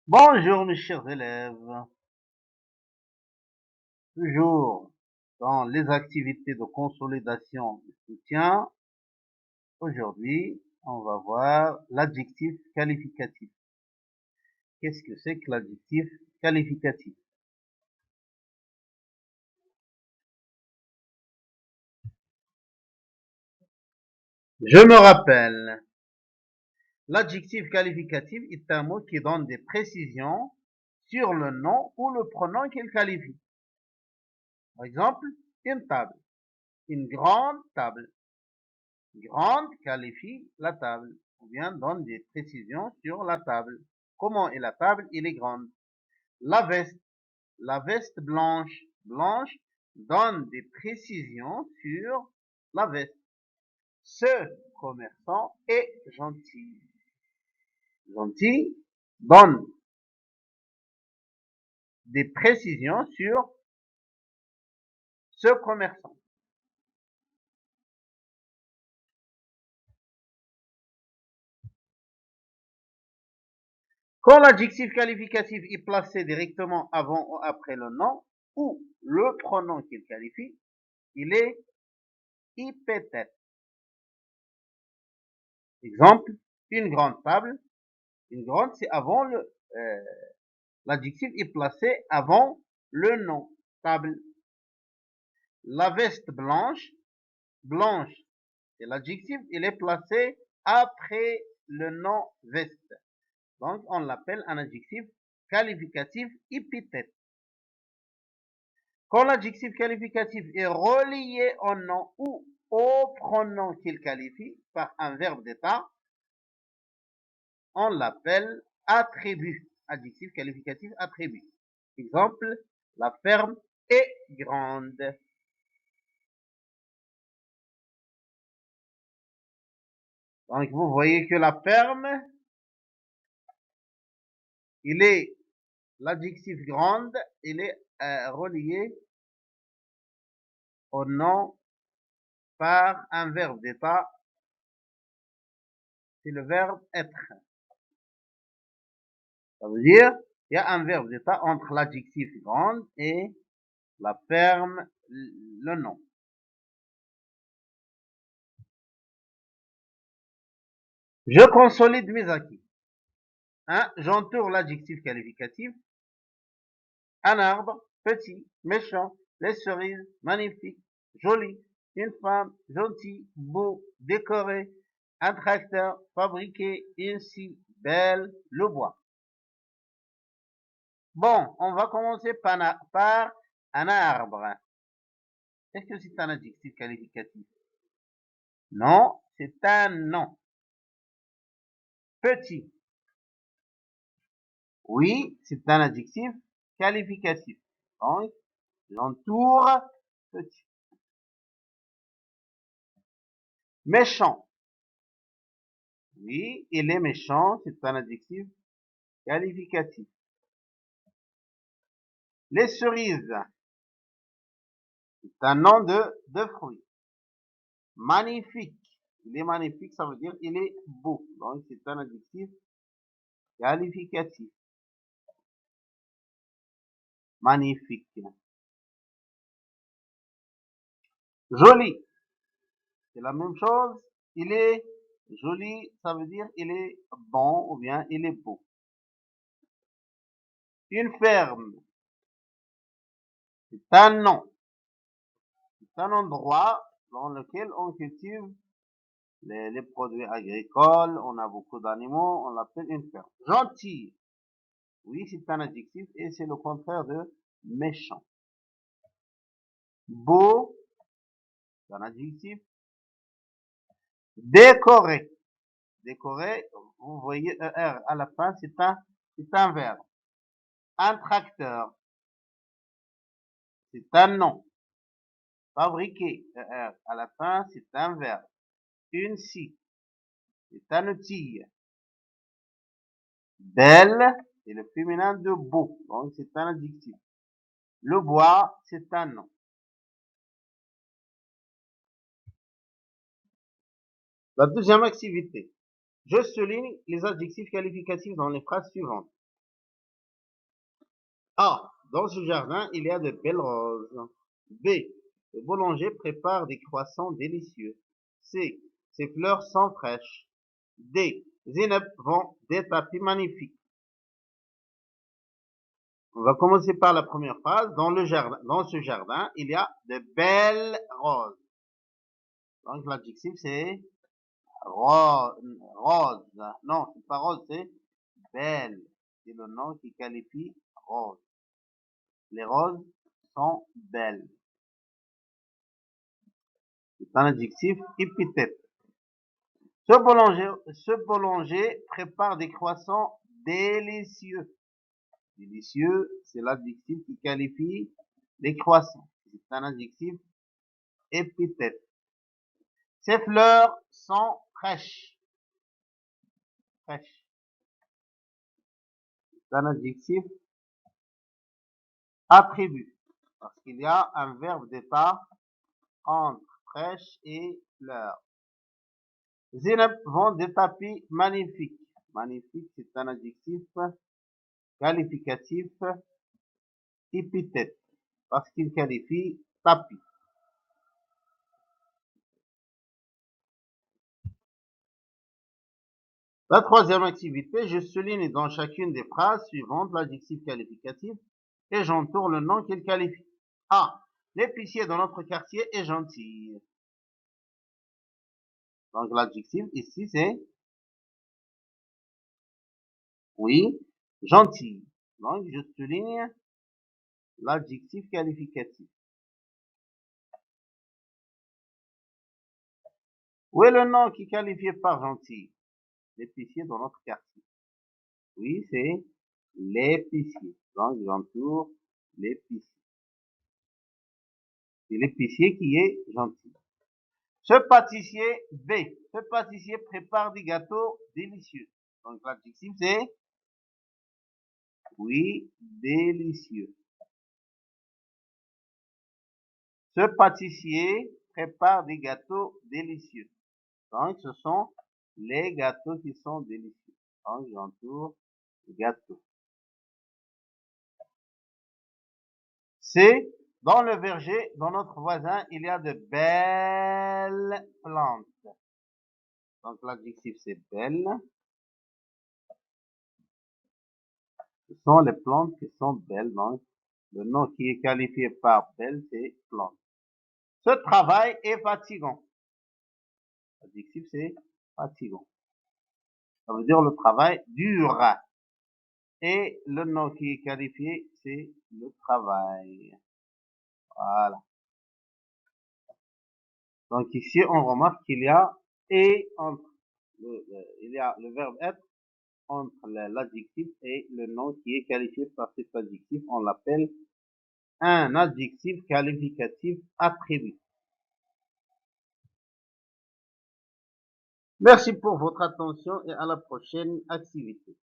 Bonjour mes chers élèves, toujours dans les activités de consolidation et soutien. Aujourd'hui, on va voir l'adjectif qualificatif. Qu'est-ce que c'est que l'adjectif qualificatif? Je me rappelle, l'adjectif qualificatif est un mot qui donne des précisions sur le nom ou le pronom qu'il qualifie. Par exemple, une table, une grande table. Grande qualifie la table, ou bien donne des précisions sur la table. Comment est la table? Elle est grande. La veste blanche, blanche donne des précisions sur la veste. Ce commerçant est gentil. Gentil donne des précisions sur ce commerçant. Quand l'adjectif qualificatif est placé directement avant ou après le nom ou le pronom qu'il qualifie, il est ipéthète. Exemple, une grande table. Une grande, c'est avant l'adjectif est placé avant le nom. Table. La veste blanche. Blanche, c'est l'adjectif, il est placé après le nom veste. Donc, on l'appelle un adjectif qualificatif épithète. Quand l'adjectif qualificatif est relié au nom ou au pronom qu'il qualifie par un verbe d'état, on l'appelle attribut. Adjectif qualificatif attribut. Exemple, la ferme est grande. Donc, vous voyez que la ferme, il est l'adjectif grande, il est relié au nom par un verbe d'état. C'est le verbe être. Ça veut dire, il y a un verbe d'état entre l'adjectif grande et la ferme, le nom. Je consolide mes acquis. J'entoure l'adjectif qualificatif. Un arbre, petit, méchant, les cerises, magnifique, joli, une femme, gentille, beau, décoré, un tracteur, fabriqué, une scie, belle, le bois. Bon, on va commencer par un arbre. Est-ce que c'est un adjectif qualificatif? Non, c'est un nom. Petit. Oui, c'est un adjectif qualificatif. Donc, j'entoure petit. Méchant. Oui, il est méchant, c'est un adjectif qualificatif. Les cerises, c'est un nom de fruit. Magnifique. Il est magnifique, ça veut dire il est beau. Donc, c'est un adjectif qualificatif. Magnifique. Joli. C'est la même chose. Il est joli, ça veut dire il est bon ou bien il est beau. Une ferme, c'est un nom. C'est un endroit dans lequel on cultive les produits agricoles, on a beaucoup d'animaux, on l'appelle une ferme. Gentil, oui, c'est un adjectif et c'est le contraire de méchant. Beau, c'est un adjectif. Décoré, décoré, vous voyez ER à la fin, c'est un verbe. Un tracteur, c'est un nom. Fabriquer, ER à la fin, c'est un verbe. Une scie, c'est un outil. Belle, c'est le féminin de beau, donc c'est un adjectif. Le bois, c'est un nom. La deuxième activité. Je souligne les adjectifs qualificatifs dans les phrases suivantes. A. Dans ce jardin, il y a de belles roses. B. Le boulanger prépare des croissants délicieux. C. Ses fleurs sont fraîches. D. Zineb vend des tapis magnifiques. On va commencer par la première phrase. Dans ce jardin, il y a de belles roses. Donc l'adjectif c'est rose. Non, c'est pas rose, c'est belle. C'est le nom qui qualifie rose. Les roses sont belles. C'est un adjectif épithète. Ce boulanger prépare des croissants délicieux. Délicieux, c'est l'adjectif qui qualifie les croissants. C'est un adjectif épithète. Ces fleurs sont fraîches. Fraîches. C'est un adjectif attribut. Parce qu'il y a un verbe d'état entre fraîche et fleurs. Zineb vend des tapis magnifiques. Magnifique, c'est un adjectif qualificatif épithète. Parce qu'il qualifie tapis. La troisième activité, je souligne dans chacune des phrases suivantes l'adjectif qualificatif et j'entoure le nom qu'il qualifie. A. L'épicier dans notre quartier est gentil. Donc l'adjectif ici c'est oui, gentil. Donc je souligne l'adjectif qualificatif. Où est le nom qui est qualifié par gentil? L'épicier dans notre quartier. Oui, c'est l'épicier. Donc j'entoure l'épicier. C'est l'épicier qui est gentil. Ce pâtissier B. Ce pâtissier prépare des gâteaux délicieux. Donc l'adjectif c'est oui, délicieux. Ce pâtissier prépare des gâteaux délicieux. Donc ce sont les gâteaux qui sont délicieux. Donc j'entoure gâteau. C. Dans le verger, dans notre voisin, il y a de belles plantes. Donc l'adjectif c'est belle. Ce sont les plantes qui sont belles. Donc le nom qui est qualifié par belle, c'est plante. Ce travail est fatigant. L'adjectif c'est fatigant. Ça veut dire le travail dur. Et le nom qui est qualifié, c'est le travail. Voilà. Donc ici, on remarque qu'il y a et entre il y a le verbe être entre l'adjectif et le nom qui est qualifié par cet adjectif. On l'appelle un adjectif qualificatif attribut. Merci pour votre attention et à la prochaine activité.